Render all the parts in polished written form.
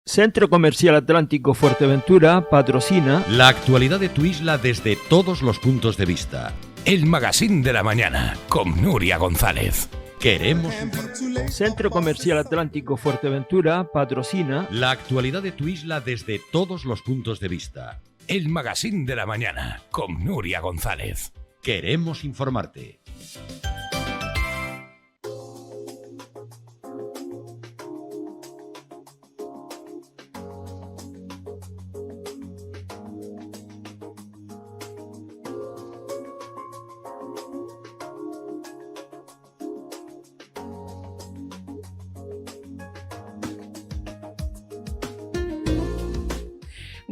Centro Comercial Atlántico Fuerteventura patrocina la actualidad de tu isla desde todos los puntos de vista. El Magazín de la Mañana con Nuria González. Queremos Centro Comercial Atlántico Fuerteventura patrocina la actualidad de tu isla desde todos los puntos de vista. El Magazín de la Mañana con Nuria González. Queremos informarte.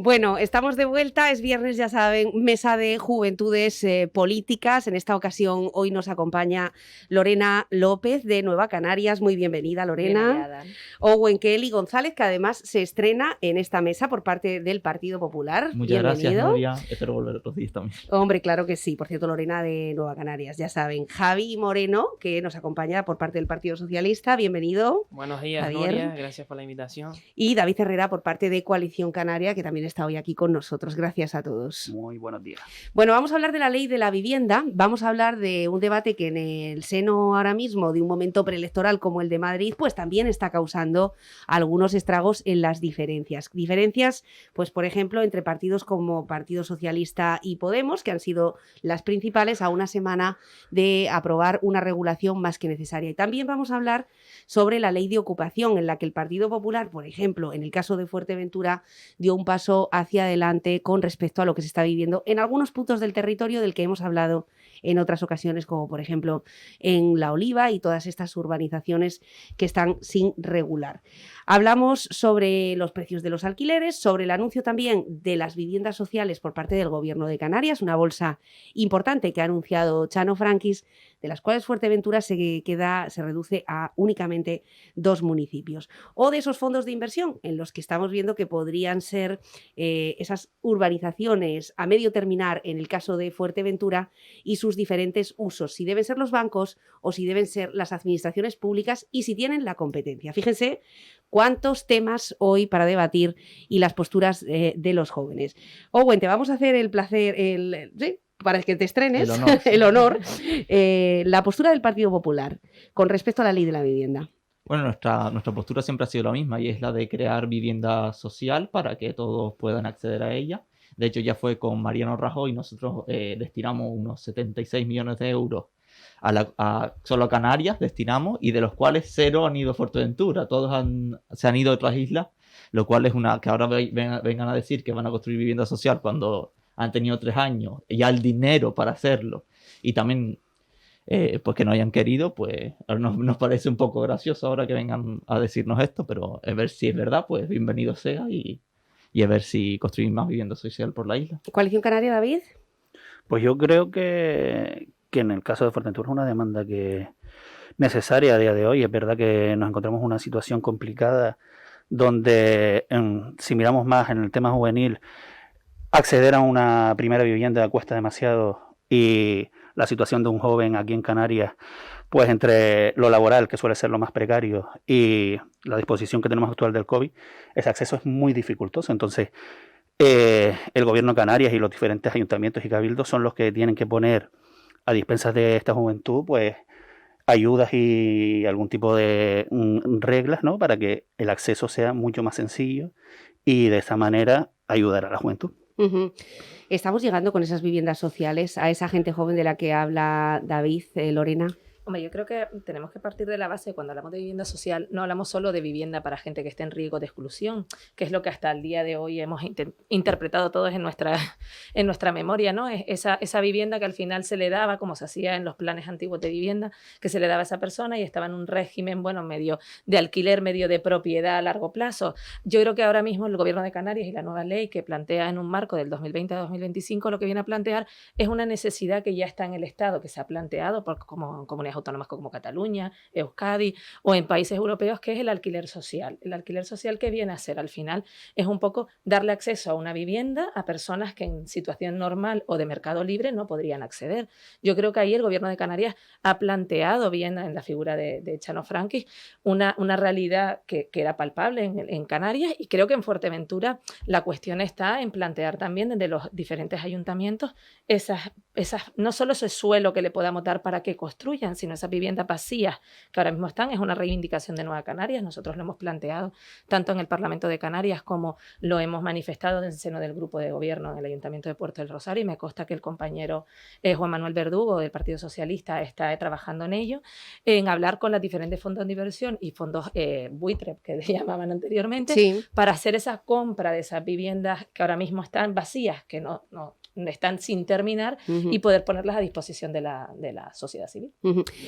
Bueno, estamos de vuelta, es viernes, ya saben, mesa de juventudes políticas. En esta ocasión hoy nos acompaña Lorena López de Nueva Canarias. Muy bienvenida, Lorena. Owen Kelly González, que además se estrena en esta mesa por parte del Partido Popular. Muchas Bienvenido. gracias, Nuria. Espero volver otros días también. Hombre, claro que sí. Por cierto, Lorena de Nueva Canarias, ya saben. Javi Moreno, que nos acompaña por parte del Partido Socialista. Bienvenido. Buenos días, Javier. Nuria. Gracias por la invitación. Y David Herrera por parte de Coalición Canaria, que también está hoy aquí con nosotros. Gracias a todos. Muy buenos días. Bueno, vamos a hablar de la ley de la vivienda. Vamos a hablar de un debate que en el seno ahora mismo de un momento preelectoral como el de Madrid, pues también está causando algunos estragos en las diferencias. Diferencias, pues por ejemplo, entre partidos como Partido Socialista y Podemos, que han sido las principales a una semana de aprobar una regulación más que necesaria. Y también vamos a hablar sobre la ley de ocupación, en la que el Partido Popular, por ejemplo, en el caso de Fuerteventura, dio un paso hacia adelante con respecto a lo que se está viviendo en algunos puntos del territorio del que hemos hablado en otras ocasiones, como por ejemplo en La Oliva y todas estas urbanizaciones que están sin regular. Hablamos sobre los precios de los alquileres, sobre el anuncio también de las viviendas sociales por parte del Gobierno de Canarias, una bolsa importante que ha anunciado Chano Franquis, de las cuales Fuerteventura se reduce a únicamente 2 municipios. O de esos fondos de inversión en los que estamos viendo que podrían ser esas urbanizaciones a medio terminar en el caso de Fuerteventura y sus diferentes usos, si deben ser los bancos o si deben ser las administraciones públicas y si tienen la competencia. Fíjense cuántos temas hoy para debatir y las posturas de los jóvenes. Owen, te vamos a hacer el placer, ¿sí? Para que te estrenes, el honor, la postura del Partido Popular con respecto a la ley de la vivienda. Bueno, nuestra postura siempre ha sido la misma y es la de crear vivienda social para que todos puedan acceder a ella. De hecho, ya fue con Mariano Rajoy, nosotros destinamos unos 76 millones de euros solo a Canarias, destinamos, y de los cuales 0 han ido a Fuerteventura, todos se han ido a otras islas, lo cual es que ahora vengan a decir que van a construir vivienda social cuando han tenido 3 años, ya el dinero para hacerlo, y también pues que no hayan querido, pues nos parece un poco gracioso ahora que vengan a decirnos esto, pero a ver si es verdad, pues bienvenido sea y a ver si construimos más vivienda social por la isla. ¿Coalición Canaria, David? Pues yo creo que en el caso de Fuerteventura es una demanda que necesaria a día de hoy. Es verdad que nos encontramos en una situación complicada donde, si miramos más en el tema juvenil, acceder a una primera vivienda cuesta demasiado, y la situación de un joven aquí en Canarias, pues entre lo laboral, que suele ser lo más precario, y la disposición que tenemos actual del COVID, ese acceso es muy dificultoso. Entonces, el Gobierno de Canarias y los diferentes ayuntamientos y cabildos son los que tienen que poner a dispensas de esta juventud, pues, ayudas y algún tipo de reglas, ¿no?, para que el acceso sea mucho más sencillo y de esa manera ayudar a la juventud. Uh-huh. Estamos llegando con esas viviendas sociales a esa gente joven de la que habla David, Lorena. Hombre, yo creo que tenemos que partir de la base, cuando hablamos de vivienda social, no hablamos solo de vivienda para gente que esté en riesgo de exclusión, que es lo que hasta el día de hoy hemos interpretado todos en nuestra memoria, ¿no? Esa vivienda que al final se le daba, como se hacía en los planes antiguos de vivienda, que se le daba a esa persona y estaba en un régimen, bueno, medio de alquiler, medio de propiedad a largo plazo. Yo creo que ahora mismo el Gobierno de Canarias y la nueva ley que plantea en un marco del 2020 a 2025, lo que viene a plantear es una necesidad que ya está en el Estado, que se ha planteado por como comunidades autónomas como Cataluña, Euskadi, o en países europeos, que es el alquiler social. El alquiler social, ¿qué viene a ser? Al final es un poco darle acceso a una vivienda a personas que en situación normal o de mercado libre no podrían acceder. Yo creo que ahí el Gobierno de Canarias ha planteado bien en la figura de Chano Franquis una realidad que era palpable en Canarias, y creo que en Fuerteventura la cuestión está en plantear también desde los diferentes ayuntamientos no solo ese suelo que le podamos dar para que construyan, sino esas viviendas vacías que ahora mismo están. Es una reivindicación de Nueva Canarias. Nosotros lo hemos planteado tanto en el Parlamento de Canarias como lo hemos manifestado en el seno del grupo de gobierno en el Ayuntamiento de Puerto del Rosario, y me consta que el compañero Juan Manuel Verdugo del Partido Socialista está trabajando en ello, en hablar con los diferentes fondos de inversión y fondos buitre, que le llamaban anteriormente, Sí. para hacer esa compra de esas viviendas que ahora mismo están vacías, que no están sin terminar, y poder ponerlas a disposición de la sociedad civil.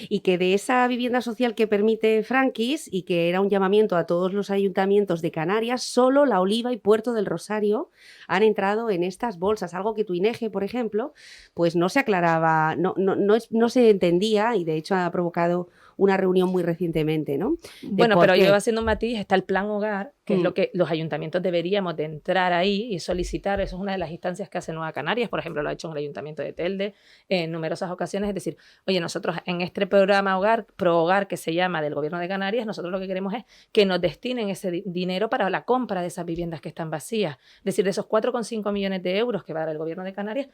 Y que de esa vivienda social que permite Franquis, y que era un llamamiento a todos los ayuntamientos de Canarias, solo La Oliva y Puerto del Rosario han entrado en estas bolsas, algo que tu INEGE, por ejemplo, pues no se aclaraba, no se entendía, y de hecho ha provocado una reunión muy recientemente, ¿no? Bueno, pero yo haciendo un matiz, está el plan hogar, que es lo que los ayuntamientos deberíamos de entrar ahí y solicitar. Eso es una de las instancias que hace Nueva Canarias, por ejemplo, lo ha hecho en el Ayuntamiento de Telde en numerosas ocasiones, es decir, oye, nosotros en este programa Pro Hogar, que se llama del Gobierno de Canarias, nosotros lo que queremos es que nos destinen ese dinero para la compra de esas viviendas que están vacías. Es decir, de esos 4,5 millones de euros que va a dar el Gobierno de Canarias,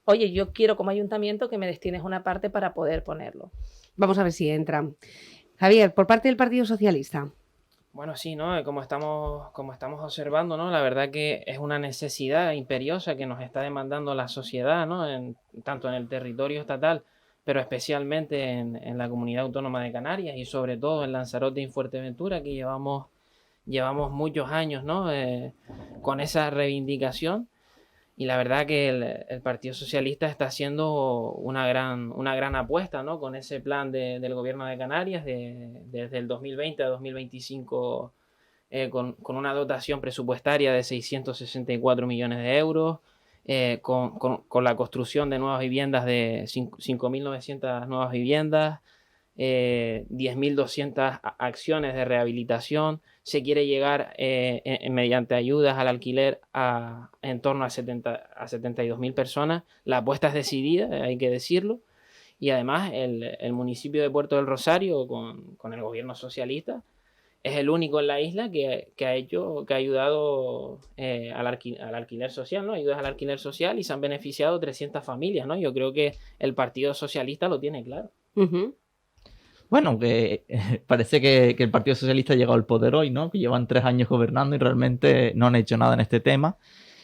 oye, yo quiero como ayuntamiento que me destines una parte para poder ponerlo. Vamos a ver si entra. Javier, por parte del Partido Socialista. Bueno, sí, ¿no? Como estamos observando, ¿no? La verdad que es una necesidad imperiosa que nos está demandando la sociedad, ¿no? Tanto en el territorio estatal, pero especialmente en la Comunidad Autónoma de Canarias, y sobre todo en Lanzarote y Fuerteventura, que llevamos muchos años, ¿no? Con esa reivindicación. Y la verdad que el Partido Socialista está haciendo una gran apuesta, ¿no? Con ese plan del Gobierno de Canarias desde el 2020 a 2025, con una dotación presupuestaria de 664 millones de euros, con la construcción de nuevas viviendas, de 5.900 nuevas viviendas, 10.200 acciones de rehabilitación. Se quiere llegar mediante ayudas al alquiler en torno a 72.000 personas. La apuesta es decidida, hay que decirlo. Y además el municipio de Puerto del Rosario, con el gobierno socialista, es el único en la isla que ha ayudado al alquiler social, ¿no? Ayudas al alquiler social, y se han beneficiado 300 familias, ¿no? Yo creo que el Partido Socialista lo tiene claro. Bueno, que parece que el Partido Socialista ha llegado al poder hoy, ¿no? Que llevan 3 años gobernando y realmente no han hecho nada en este tema.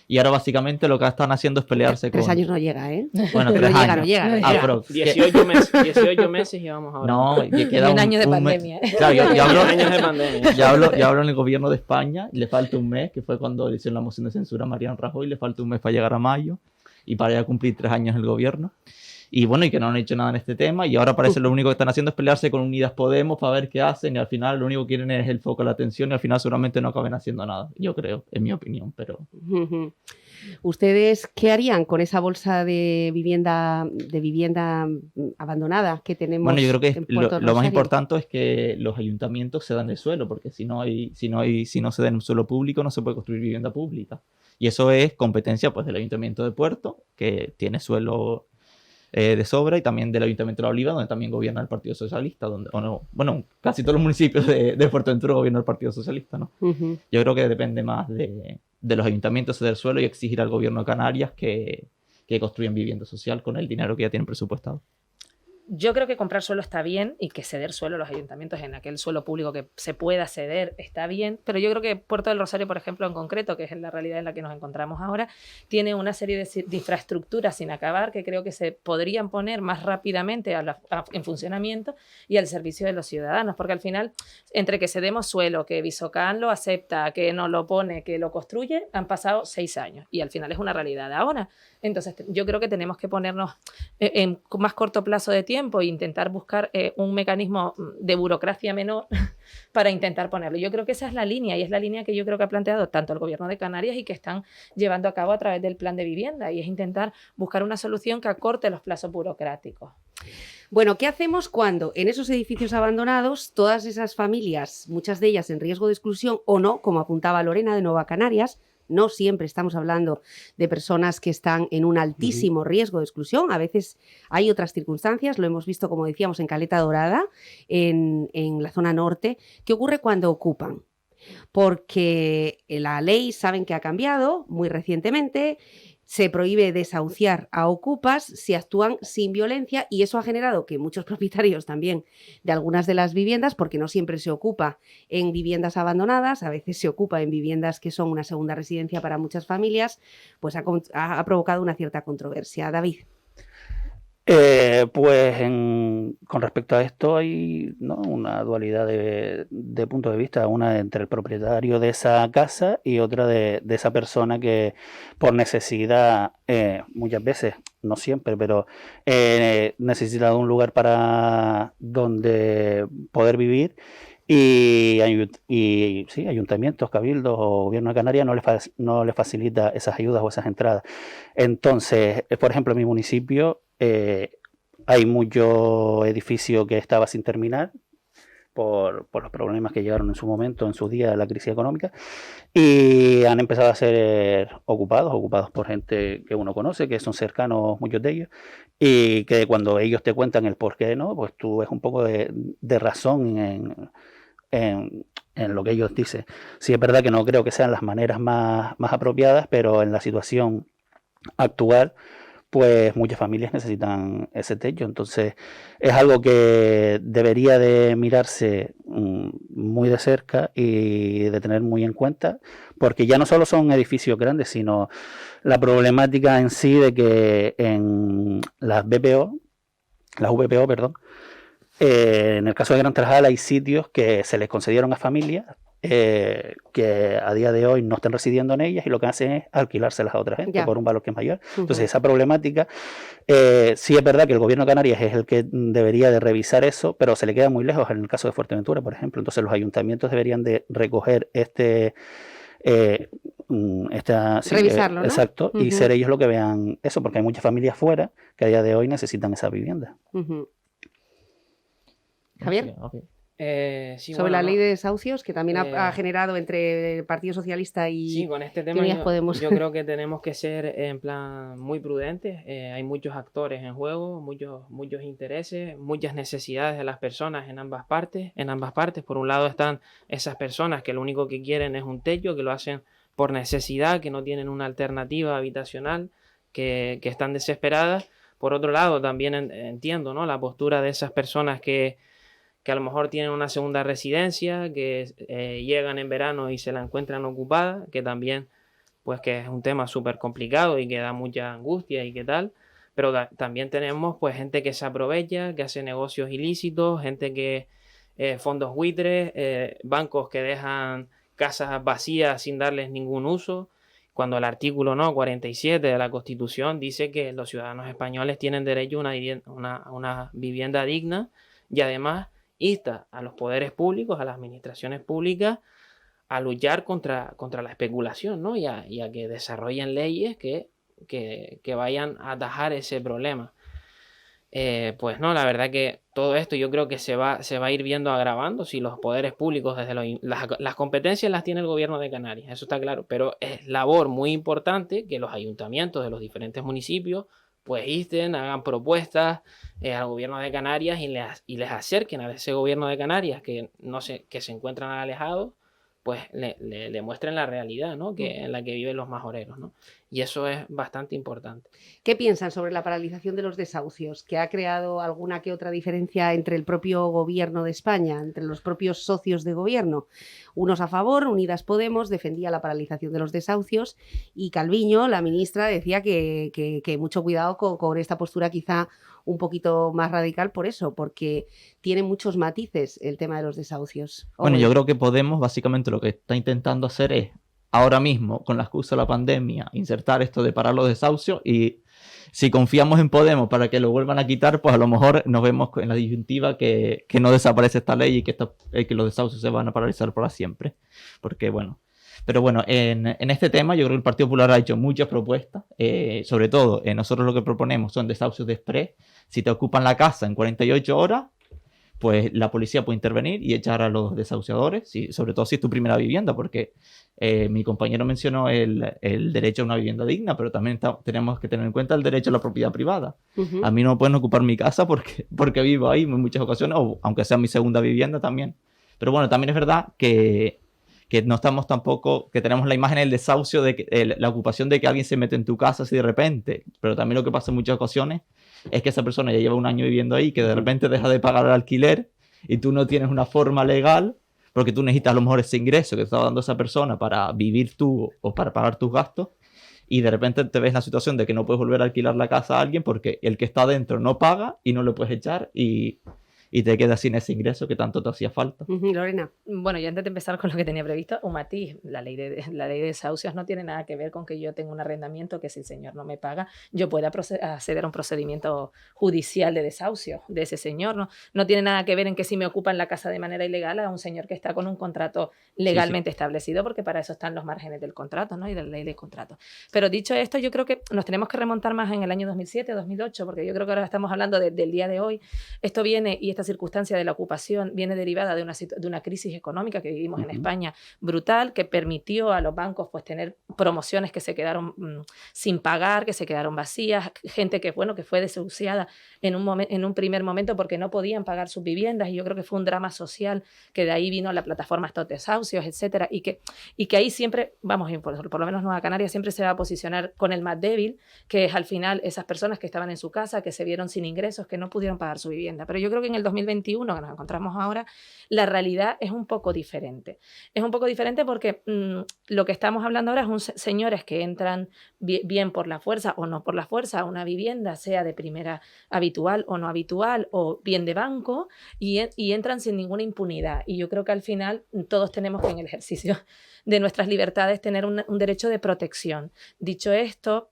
Y ahora básicamente lo que están haciendo es pelearse 3 años no llega, ¿eh? Bueno, 3 años. No llega. 18 meses llevamos ahora. No, y queda un año de pandemia. Claro, yo hablo, años de pandemia. yo hablo en el gobierno de España, y le falta un mes, que fue cuando le hicieron la moción de censura a Mariano Rajoy, le falta un mes para llegar a mayo y para ya cumplir 3 años el gobierno. Y bueno, y que no han hecho nada en este tema, y ahora parece lo único que están haciendo es pelearse con Unidas Podemos para ver qué hacen, y al final lo único que quieren es el foco de la atención, y al final seguramente no acaben haciendo nada, yo creo, en mi opinión, pero... ¿Ustedes qué harían con esa bolsa de vivienda abandonada que tenemos? Bueno, yo creo que en Puerto lo más Rosario? importante es que los ayuntamientos se dan el suelo, porque si no se da en un suelo público, no se puede construir vivienda pública. Y eso es competencia, pues, del Ayuntamiento de Puerto, que tiene suelo de sobra, y también del Ayuntamiento de La Oliva, donde también gobierna el Partido Socialista, casi todos los municipios de Fuerteventura gobierna el Partido Socialista, ¿no? Yo creo que depende más de los ayuntamientos ceder suelo y exigir al gobierno de Canarias que construyan vivienda social con el dinero que ya tienen presupuestado. Yo creo que comprar suelo está bien, y que ceder suelo a los ayuntamientos en aquel suelo público que se pueda ceder está bien, pero yo creo que Puerto del Rosario, por ejemplo, en concreto, que es la realidad en la que nos encontramos ahora, tiene una serie de infraestructuras sin acabar que creo que se podrían poner más rápidamente en funcionamiento y al servicio de los ciudadanos, porque al final, entre que cedemos suelo, que Visocan lo acepta, que no lo pone, que lo construye, han pasado 6 años, y al final es una realidad ahora. Entonces yo creo que tenemos que ponernos en más corto plazo de tiempo tiempo e intentar buscar un mecanismo de burocracia menor para intentar ponerlo. Yo creo que esa es la línea y es la línea que yo creo que ha planteado tanto el Gobierno de Canarias y que están llevando a cabo a través del plan de vivienda, y es intentar buscar una solución que acorte los plazos burocráticos. Bueno, ¿qué hacemos cuando en esos edificios abandonados todas esas familias, muchas de ellas en riesgo de exclusión o no, como apuntaba Lorena de Nueva Canarias, no siempre estamos hablando de personas que están en un altísimo riesgo de exclusión, a veces hay otras circunstancias, lo hemos visto, como decíamos, en Caleta Dorada, en la zona norte? ¿Qué ocurre cuando ocupan? Porque la ley saben que ha cambiado muy recientemente, se prohíbe desahuciar a ocupas si actúan sin violencia, y eso ha generado que muchos propietarios también de algunas de las viviendas, porque no siempre se ocupa en viviendas abandonadas, a veces se ocupa en viviendas que son una segunda residencia para muchas familias, pues ha provocado una cierta controversia. David. Con respecto a esto hay, ¿no?, una dualidad de puntos de vista, una entre el propietario de esa casa y otra de esa persona que por necesidad, muchas veces, no siempre, pero necesita de un lugar para donde poder vivir. Y sí, ayuntamientos, cabildos o gobierno de Canarias no le facilita esas ayudas o esas entradas. Entonces, por ejemplo, en mi municipio hay mucho edificio que estaba sin terminar por los problemas que llegaron en su momento, en su día, la crisis económica, y han empezado a ser ocupados por gente que uno conoce, que son cercanos muchos de ellos, y que cuando ellos te cuentan el por qué no, pues tú ves un poco de razón en lo que ellos dicen. Sí, es verdad que no creo que sean las maneras más apropiadas, pero en la situación actual, pues muchas familias necesitan ese techo. Entonces es algo que debería de mirarse muy de cerca y de tener muy en cuenta, porque ya no solo son edificios grandes, sino la problemática en sí de que en las VPO, perdón, en el caso de Gran Tarajal hay sitios que se les concedieron a familias que a día de hoy no están residiendo en ellas y lo que hacen es alquilárselas a otra gente por un valor que es mayor. Entonces esa problemática, sí es verdad que el gobierno de Canarias es el que debería de revisar eso, pero se le queda muy lejos en el caso de Fuerteventura, por ejemplo. Entonces los ayuntamientos deberían de recoger revisarlo, ¿no? Exacto, y ser ellos los que vean eso, porque hay muchas familias fuera que a día de hoy necesitan esa vivienda. Javier. Sí, sobre la ley de desahucios, que también ha generado entre el Partido Socialista y sí, con este tema yo creo que tenemos que ser en plan muy prudentes. Hay muchos actores en juego, muchos intereses, muchas necesidades de las personas en ambas partes. Por un lado están esas personas que lo único que quieren es un techo, que lo hacen por necesidad, que no tienen una alternativa habitacional, que están desesperadas. Por otro lado, también entiendo, ¿no?, la postura de esas personas que a lo mejor tienen una segunda residencia, que llegan en verano y se la encuentran ocupada, que también, pues que es un tema súper complicado y que da mucha angustia y qué tal. Pero también tenemos pues gente que se aprovecha, que hace negocios ilícitos, gente que fondos buitres, bancos que dejan casas vacías sin darles ningún uso, cuando el artículo 47 de la Constitución dice que los ciudadanos españoles tienen derecho a una vivienda digna, y además insta a los poderes públicos, a las administraciones públicas, a luchar contra la especulación, ¿no? y a que desarrollen leyes que vayan a atajar ese problema. Pues no, la verdad que todo esto yo creo que se va a ir viendo agravando si los poderes públicos, las competencias las tiene el gobierno de Canarias, eso está claro, pero es labor muy importante que los ayuntamientos de los diferentes municipios pues insten, hagan propuestas al gobierno de Canarias y les acerquen a ese gobierno de Canarias que se encuentran alejados, pues le muestren la realidad, ¿no?, en la que viven los majoreros, ¿no? Y eso es bastante importante. ¿Qué piensan sobre la paralización de los desahucios, que ha creado alguna que otra diferencia entre el propio gobierno de España, entre los propios socios de gobierno? Unos a favor, Unidas Podemos defendía la paralización de los desahucios, y Calviño, la ministra, decía que mucho cuidado con esta postura quizá un poquito más radical por eso, porque tiene muchos matices el tema de los desahucios. Bueno, yo creo que Podemos básicamente lo que está intentando hacer es, ahora mismo, con la excusa de la pandemia, insertar esto de parar los desahucios y si confiamos en Podemos para que lo vuelvan a quitar, pues a lo mejor nos vemos en la disyuntiva que no desaparece esta ley y que los desahucios se van a paralizar para siempre. Porque bueno, pero bueno, en este tema yo creo que el Partido Popular ha hecho muchas propuestas, sobre todo nosotros lo que proponemos son desahucios de express. Si te ocupan la casa en 48 horas, pues la policía puede intervenir y echar a los desahuciadores, sobre todo si es tu primera vivienda, porque mi compañero mencionó el derecho a una vivienda digna, pero también tenemos que tener en cuenta el derecho a la propiedad privada. Ujú. A mí no me pueden ocupar mi casa porque vivo ahí en muchas ocasiones, o aunque sea mi segunda vivienda también. Pero bueno, también es verdad que no estamos tampoco, que tenemos la imagen del desahucio, de la ocupación de que alguien se mete en tu casa así de repente, pero también lo que pasa en muchas ocasiones es que esa persona ya lleva un año viviendo ahí, que de repente deja de pagar el alquiler y tú no tienes una forma legal, porque tú necesitas a lo mejor ese ingreso que te está dando esa persona para vivir tú o para pagar tus gastos, y de repente te ves en la situación de que no puedes volver a alquilar la casa a alguien porque el que está dentro no paga y no le puedes echar y te quedas sin ese ingreso que tanto te hacía falta. Ujú, Lorena. Bueno, yo antes de empezar con lo que tenía previsto, un matiz. La ley de desahucios no tiene nada que ver con que yo tenga un arrendamiento que si el señor no me paga, yo pueda acceder a un procedimiento judicial de desahucio de ese señor. No tiene nada que ver en que si me ocupan la casa de manera ilegal a un señor que está con un contrato legalmente establecido, porque para eso están los márgenes del contrato, ¿no? Y de la ley de contrato. Pero dicho esto, yo creo que nos tenemos que remontar más en el año 2007, 2008, porque yo creo que ahora estamos hablando del día de hoy. Esto viene, y esta circunstancia de la ocupación viene derivada de una crisis económica que vivimos en España brutal, que permitió a los bancos pues tener promociones que se quedaron sin pagar, que se quedaron vacías, gente que fue desahuciada en un primer momento porque no podían pagar sus viviendas, y yo creo que fue un drama social, que de ahí vino la plataforma Stop Desahucios, etcétera, y que ahí siempre, vamos, por lo menos Nueva Canarias siempre se va a posicionar con el más débil, que es al final esas personas que estaban en su casa, que se vieron sin ingresos, que no pudieron pagar su vivienda. Pero yo creo que en el 2021, que nos encontramos ahora, la realidad es un poco diferente. Es un poco diferente porque lo que estamos hablando ahora es señores que entran bien por la fuerza o no por la fuerza a una vivienda, sea de primera habitual o no habitual, o bien de banco, y entran sin ninguna impunidad. Y yo creo que al final todos tenemos que, en el ejercicio de nuestras libertades, tener un derecho de protección. Dicho esto,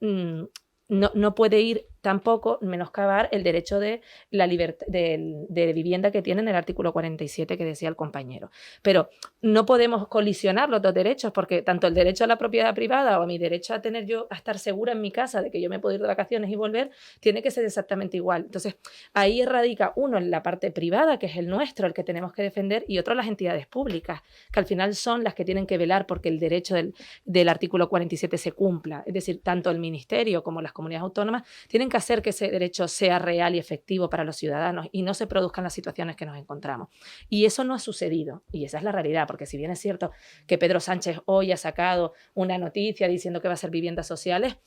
no puede ir tampoco menoscabar el derecho de la libertad de vivienda que tiene en el artículo 47 que decía el compañero. Pero no podemos colisionar los dos derechos, porque tanto el derecho a la propiedad privada o a mi derecho a estar segura en mi casa de que yo me puedo ir de vacaciones y volver, tiene que ser exactamente igual. Entonces, ahí radica uno en la parte privada, que es el nuestro, el que tenemos que defender, y otro las entidades públicas, que al final son las que tienen que velar porque el derecho del artículo 47 se cumpla. Es decir, tanto el Ministerio como las comunidades autónomas tienen que hacer que ese derecho sea real y efectivo para los ciudadanos y no se produzcan las situaciones que nos encontramos. Y eso no ha sucedido, y esa es la realidad, porque si bien es cierto que Pedro Sánchez hoy ha sacado una noticia diciendo que va a hacer viviendas sociales,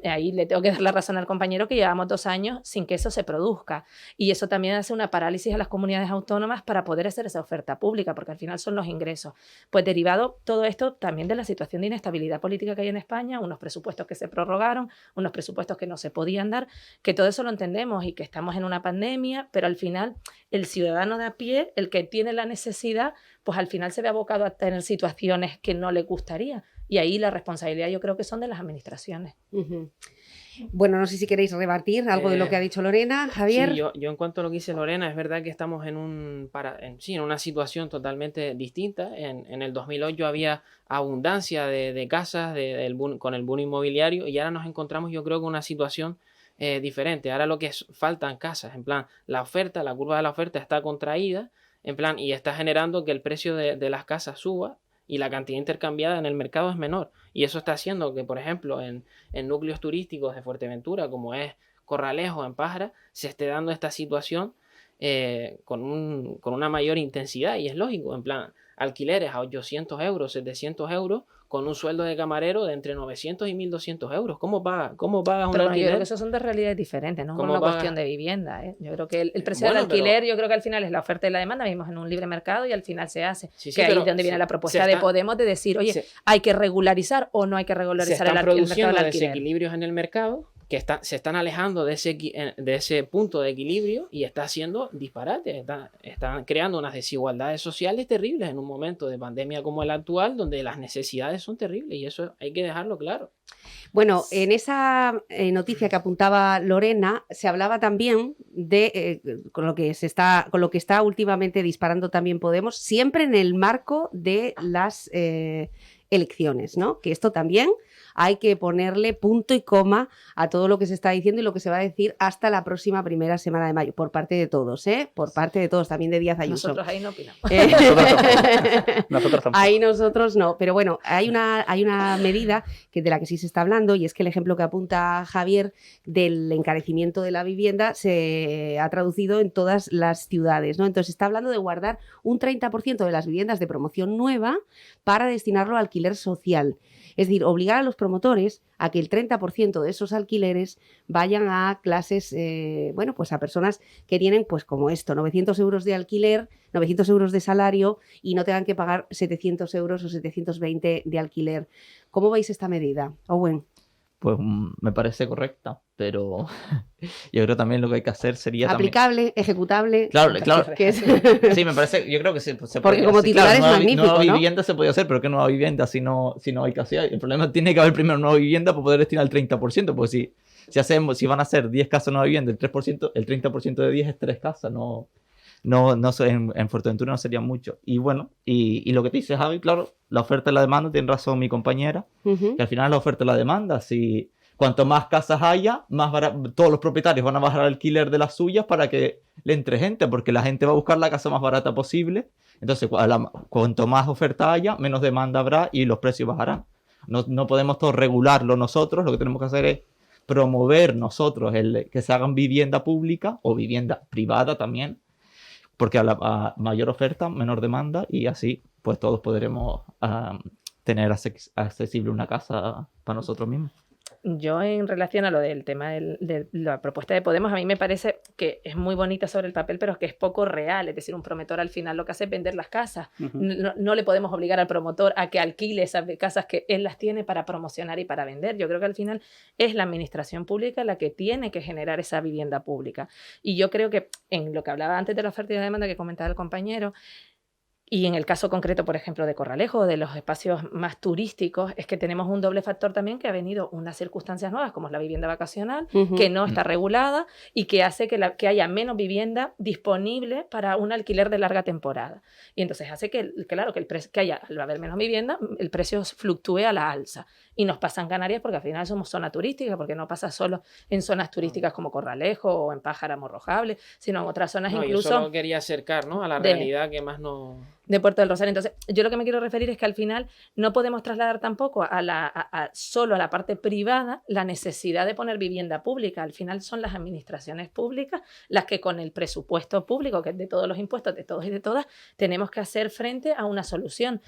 ahí le tengo que dar la razón al compañero que llevamos 2 años sin que eso se produzca, y eso también hace una parálisis a las comunidades autónomas para poder hacer esa oferta pública, porque al final son los ingresos. Pues derivado todo esto también de la situación de inestabilidad política que hay en España, unos presupuestos que se prorrogaron, unos presupuestos que no se podían dar, que todo eso lo entendemos y que estamos en una pandemia, pero al final el ciudadano de a pie, el que tiene la necesidad, pues al final se ve abocado a tener situaciones que no le gustaría. Y ahí la responsabilidad yo creo que son de las administraciones. Ujú. Bueno, no sé si queréis rebatir algo de lo que ha dicho Lorena, Javier. Sí, yo en cuanto a lo que dice Lorena, es verdad que estamos en una situación totalmente distinta. En el 2008 había abundancia de casas con el boom inmobiliario, y ahora nos encontramos, yo creo, con una situación diferente. Ahora lo que faltan casas, en plan, la curva de la oferta está contraída, en plan, y está generando que el precio de las casas suba, y la cantidad intercambiada en el mercado es menor. Y eso está haciendo que, por ejemplo, en núcleos turísticos de Fuerteventura, como es Corralejo, en Pájara, se esté dando esta situación con una mayor intensidad. Y es lógico, en plan, alquileres a 800 euros, 700 euros, con un sueldo de camarero de entre 900 y 1.200 euros. ¿Cómo pagas un Pero alquiler? Yo creo que eso son dos realidades diferentes, no es una cuestión de vivienda. Yo creo que el precio del Bueno, alquiler, yo creo que al final es la oferta y la demanda. Vivimos en un libre mercado y al final se hace. Sí, que ahí pero es donde viene la propuesta de Podemos de decir, oye, se hay que regularizar o no hay que regularizar el mercado del alquiler. desequilibrios en el mercado que se están alejando de ese punto de equilibrio y está haciendo disparates, están creando unas desigualdades sociales terribles en un momento de pandemia como el actual, donde las necesidades son terribles y eso hay que dejarlo claro. Bueno, en esa noticia que apuntaba Lorena, se hablaba también de con lo que está últimamente disparando también Podemos, siempre en el marco de las elecciones, ¿no? Que esto también hay que ponerle punto y coma a todo lo que se está diciendo y lo que se va a decir hasta la próxima primera semana de mayo, por parte de todos, por parte de todos, también de Díaz Ayuso. Nosotros ahí no opinamos. Nosotros tampoco. Ahí nosotros no, pero bueno, hay una medida de la que sí se está hablando, y es que el ejemplo que apunta Javier del encarecimiento de la vivienda se ha traducido en todas las ciudades, ¿no? Entonces se está hablando de guardar un 30% de las viviendas de promoción nueva para destinarlo a alquiler social. Es decir, obligar a los promotores a que el 30% de esos alquileres vayan a clases, pues a personas que tienen, pues como esto, 900 euros de alquiler, 900 euros de salario y no tengan que pagar 700 euros o 720 de alquiler. ¿Cómo veis esta medida, Owen? Pues me parece correcta, pero yo creo también lo que hay que hacer sería aplicable, ejecutable. Claro. Que es... Sí, me parece, yo creo que se porque puede, como titular es magnífico, nueva ¿no? vivienda se puede hacer, pero ¿qué nueva vivienda si no hay que hacer? El problema tiene que haber primero nueva vivienda para poder destinar el 30%, porque si van a hacer 10 casas nueva vivienda, el 30% de 10 es 3 casas, no en Fuerteventura no sería mucho. Y bueno, y lo que te dice Javi, claro, la oferta y la demanda, tiene razón mi compañera, que al final la oferta y la demanda, si cuanto más casas haya, todos los propietarios van a bajar el alquiler de las suyas para que le entre gente, porque la gente va a buscar la casa más barata posible. Entonces, cuanto más oferta haya, menos demanda habrá y los precios bajarán. No podemos todo regularlo nosotros, lo que tenemos que hacer es promover nosotros que se hagan vivienda pública o vivienda privada también, porque a mayor oferta, menor demanda, y así pues todos podremos tener accesible una casa para nosotros mismos. Yo, en relación a lo del tema de la propuesta de Podemos, a mí me parece que es muy bonita sobre el papel, pero que es poco real. Es decir, un promotor al final lo que hace es vender las casas. No le podemos obligar al promotor a que alquile esas casas que él las tiene para promocionar y para vender. Yo creo que al final es la administración pública la que tiene que generar esa vivienda pública. Y yo creo que en lo que hablaba antes de la oferta y la demanda que comentaba el compañero, y en el caso concreto, por ejemplo, de Corralejo, de los espacios más turísticos, es que tenemos un doble factor también, que ha venido unas circunstancias nuevas, como es la vivienda vacacional, que no está regulada y que hace que haya menos vivienda disponible para un alquiler de larga temporada. Y entonces hace que al haber menos vivienda, el precio fluctúe a la alza. Y nos pasa en Canarias porque al final somos zona turística, porque no pasa solo en zonas turísticas como Corralejo o en Pájara Morrojable, sino en otras zonas incluso... Yo solo quería acercar, ¿no?, a la realidad que más no... de Puerto del Rosario. Entonces, yo lo que me quiero referir es que al final no podemos trasladar tampoco solo a la parte privada la necesidad de poner vivienda pública. Al final son las administraciones públicas las que, con el presupuesto público, que es de todos los impuestos, de todos y de todas, tenemos que hacer frente a una solución.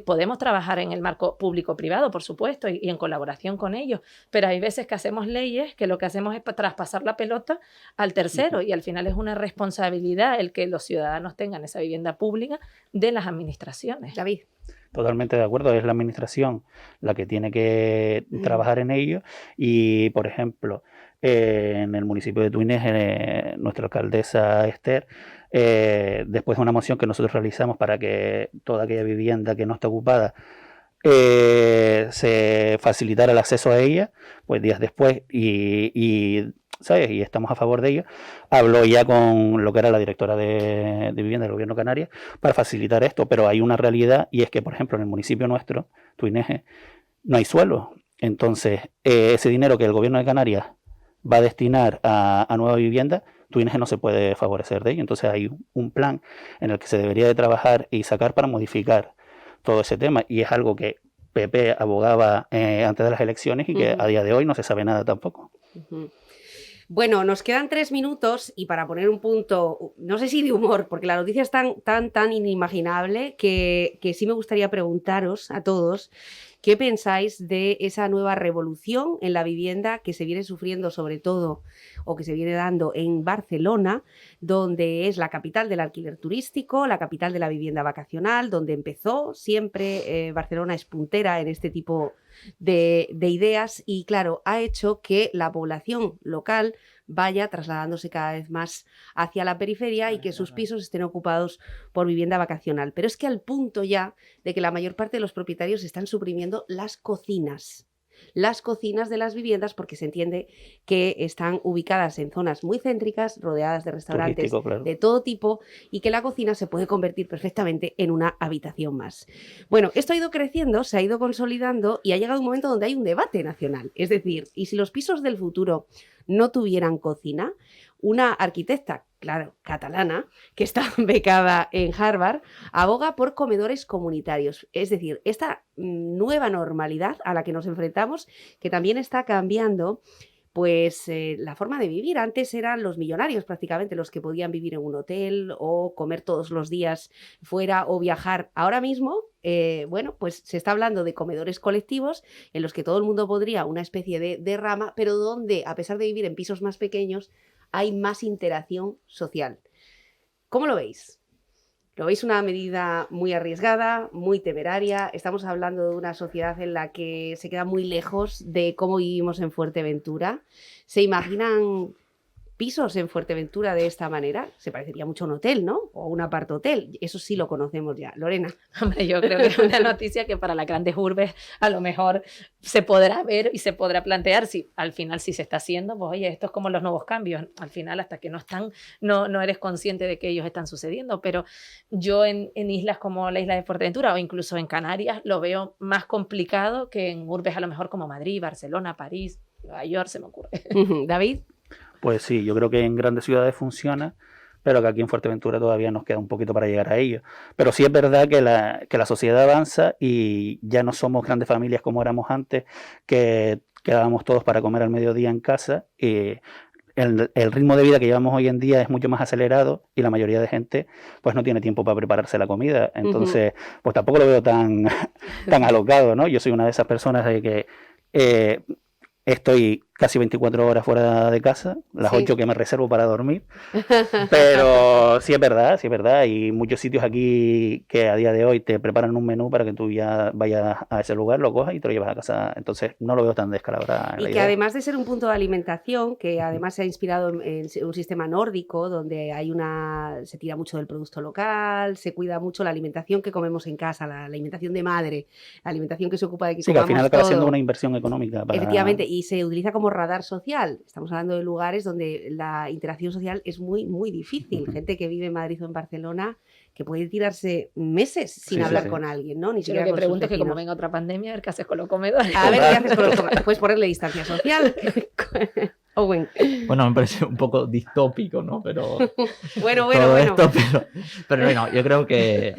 Podemos trabajar en el marco público-privado, por supuesto, y en colaboración con ellos, pero hay veces que hacemos leyes que lo que hacemos es traspasar la pelota al tercero, y al final es una responsabilidad el que los ciudadanos tengan esa vivienda pública de las administraciones. David. Totalmente de acuerdo, es la administración la que tiene que trabajar en ello. Y, por ejemplo, en el municipio de Tuínez, nuestra alcaldesa Esther, después de una moción que nosotros realizamos para que toda aquella vivienda que no está ocupada se facilitara el acceso a ella, pues días después, ¿sabes? Y estamos a favor de ello, habló ya con lo que era la directora de vivienda del gobierno canario para facilitar esto, pero hay una realidad, y es que, por ejemplo, en el municipio nuestro, Tuineje, no hay suelo. Entonces, ese dinero que el gobierno de Canarias va a destinar a nueva vivienda, Tuineje no se puede favorecer de ello. Entonces hay un plan en el que se debería de trabajar y sacar para modificar todo ese tema, y es algo que PP abogaba antes de las elecciones y que a día de hoy no se sabe nada tampoco. Bueno, nos quedan 3 minutos y para poner un punto, no sé si de humor, porque la noticia es tan inimaginable que sí me gustaría preguntaros a todos ¿Qué pensáis de esa nueva revolución en la vivienda que se viene sufriendo sobre todo o que se viene dando en Barcelona, donde es la capital del alquiler turístico, la capital de la vivienda vacacional, donde empezó siempre? Barcelona es puntera en este tipo de ideas y, claro, ha hecho que la población local vaya trasladándose cada vez más hacia la periferia y que sus pisos estén ocupados por vivienda vacacional. Pero es que al punto ya de que la mayor parte de los propietarios están suprimiendo las cocinas de las viviendas, porque se entiende que están ubicadas en zonas muy céntricas, rodeadas de restaurantes Claro. de todo tipo, y que la cocina se puede convertir perfectamente en una habitación más. Bueno, esto ha ido creciendo, se ha ido consolidando y ha llegado un momento donde hay un debate nacional. Es decir, ¿y si los pisos del futuro no tuvieran cocina? Una arquitecta, claro, catalana, que está becada en Harvard, aboga por comedores comunitarios. Es decir, esta nueva normalidad a la que nos enfrentamos, que también está cambiando pues la forma de vivir. Antes eran los millonarios prácticamente los que podían vivir en un hotel o comer todos los días fuera o viajar. Ahora mismo, bueno, pues se está hablando de comedores colectivos en los que todo el mundo podría una especie de rama, pero donde, a pesar de vivir en pisos más pequeños, hay más interacción social. ¿Cómo lo veis? ¿Lo veis una medida muy arriesgada, muy temeraria? Estamos hablando de una sociedad en la que se queda muy lejos de cómo vivimos en Fuerteventura. ¿Se imaginan pisos en Fuerteventura de esta manera? Se parecería mucho a un hotel, ¿no? O un apartohotel. Eso sí lo conocemos ya. Lorena. Hombre, yo creo que es una noticia que para las grandes urbes a lo mejor se podrá ver y se podrá plantear si al final sí se está haciendo, pues oye, esto es como los nuevos cambios. Al final, hasta que no están, no eres consciente de que ellos están sucediendo. Pero yo en islas como la isla de Fuerteventura o incluso en Canarias lo veo más complicado que en urbes a lo mejor como Madrid, Barcelona, París, Nueva York, se me ocurre. David. Pues sí, yo creo que en grandes ciudades funciona, pero que aquí en Fuerteventura todavía nos queda un poquito para llegar a ello. Pero sí es verdad que la sociedad avanza y ya no somos grandes familias como éramos antes, que quedábamos todos para comer al mediodía en casa. Y el ritmo de vida que llevamos hoy en día es mucho más acelerado y la mayoría de gente pues no tiene tiempo para prepararse la comida. Entonces, pues tampoco lo veo tan alocado, ¿no? Yo soy una de esas personas de que estoy casi 24 horas fuera de casa, las 8 que me reservo para dormir, pero sí es verdad, hay muchos sitios aquí que a día de hoy te preparan un menú para que tú ya vayas a ese lugar, lo cojas y te lo llevas a casa, entonces no lo veo tan descalabrada. Y que además de ser un punto de alimentación, que además se ha inspirado en un sistema nórdico, donde se tira mucho del producto local, se cuida mucho la alimentación que comemos en casa, la alimentación de madre, la alimentación que se ocupa de que sí, que al final acaba siendo una inversión económica. Efectivamente, y se utiliza como radar social. Estamos hablando de lugares donde la interacción social es muy, muy difícil. Gente que vive en Madrid o en Barcelona que puede tirarse meses sin hablar con alguien, ¿no? Ni siquiera Yo lo que con pregunto es que como venga otra pandemia, a ver qué haces con los comedores. A ver qué haces con los comedores. Puedes ponerle distancia social. Owen. Bueno, me parece un poco distópico, ¿no? Pero bueno. Esto, pero no, yo creo que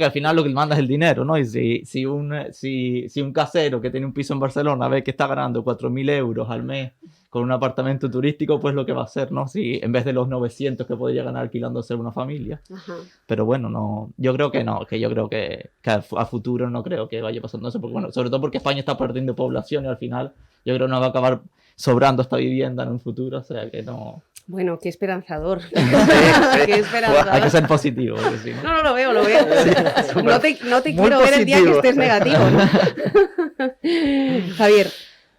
al final lo que manda es el dinero, ¿no? Y si un casero que tiene un piso en Barcelona ve que está ganando 4.000 euros al mes con un apartamento turístico, pues lo que va a hacer, ¿no? Si en vez de los 900 que podría ganar alquilándose una familia. Ajá. Pero bueno, no, yo creo que no, que a futuro no creo que vaya pasando eso, porque bueno, sobre todo porque España está perdiendo población y al final yo creo que nos va a acabar sobrando esta vivienda en un futuro, o sea que no. Bueno, qué esperanzador. Qué esperanzador. Hay que ser positivo. Sí, ¿no? No, lo veo. Sí, no te quiero ver el día que estés negativo, ¿no? Javier.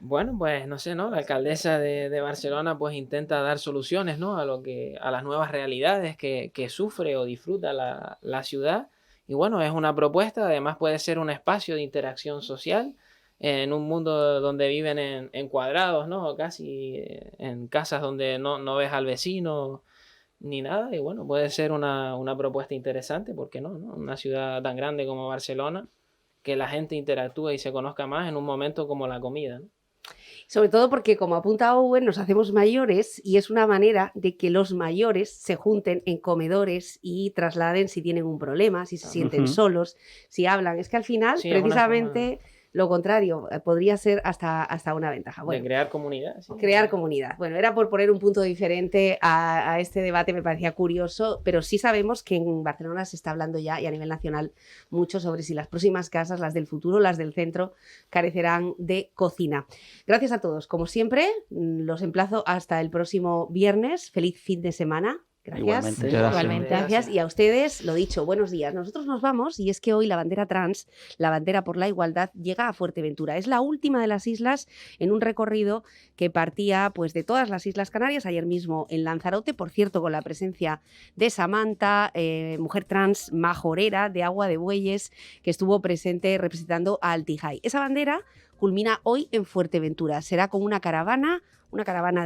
Bueno, pues no sé, ¿no? La alcaldesa de Barcelona pues intenta dar soluciones, ¿no? A las nuevas realidades que sufre o disfruta la ciudad. Y bueno, es una propuesta, además puede ser un espacio de interacción social en un mundo donde viven en cuadrados, ¿no? O casi en casas donde no ves al vecino ni nada. Y bueno, puede ser una propuesta interesante, ¿por qué no? Una ciudad tan grande como Barcelona, que la gente interactúe y se conozca más en un momento como la comida, ¿no? Sobre todo porque, como apunta Owen, nos hacemos mayores y es una manera de que los mayores se junten en comedores y trasladen si tienen un problema, si se sienten solos, si hablan. Es que al final, precisamente, lo contrario, podría ser hasta una ventaja. Bueno, de crear comunidad. Sí. Crear comunidad. Bueno, era por poner un punto diferente a este debate, me parecía curioso, pero sí sabemos que en Barcelona se está hablando ya y a nivel nacional mucho sobre si las próximas casas, las del futuro, las del centro, carecerán de cocina. Gracias a todos, como siempre, los emplazo hasta el próximo viernes. Feliz fin de semana. Gracias. Igualmente. Gracias. Y a ustedes, lo dicho, buenos días. Nosotros nos vamos y es que hoy la bandera trans, la bandera por la igualdad, llega a Fuerteventura. Es la última de las islas en un recorrido que partía pues, de todas las Islas Canarias, ayer mismo en Lanzarote, por cierto, con la presencia de Samantha, mujer trans majorera de Agua de Bueyes, que estuvo presente representando a Altijay. Esa bandera culmina hoy en Fuerteventura. Será con una caravana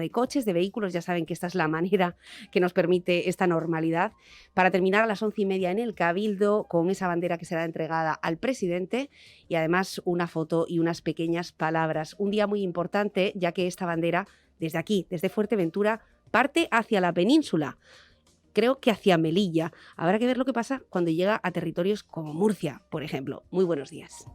de coches, de vehículos. Ya saben que esta es la manera que nos permite esta normalidad, para terminar a las 11:30 en el Cabildo con esa bandera que será entregada al presidente y además una foto y unas pequeñas palabras. Un día muy importante, ya que esta bandera, desde aquí, desde Fuerteventura, parte hacia la península. Creo que hacia Melilla. Habrá que ver lo que pasa cuando llega a territorios como Murcia, por ejemplo. Muy buenos días.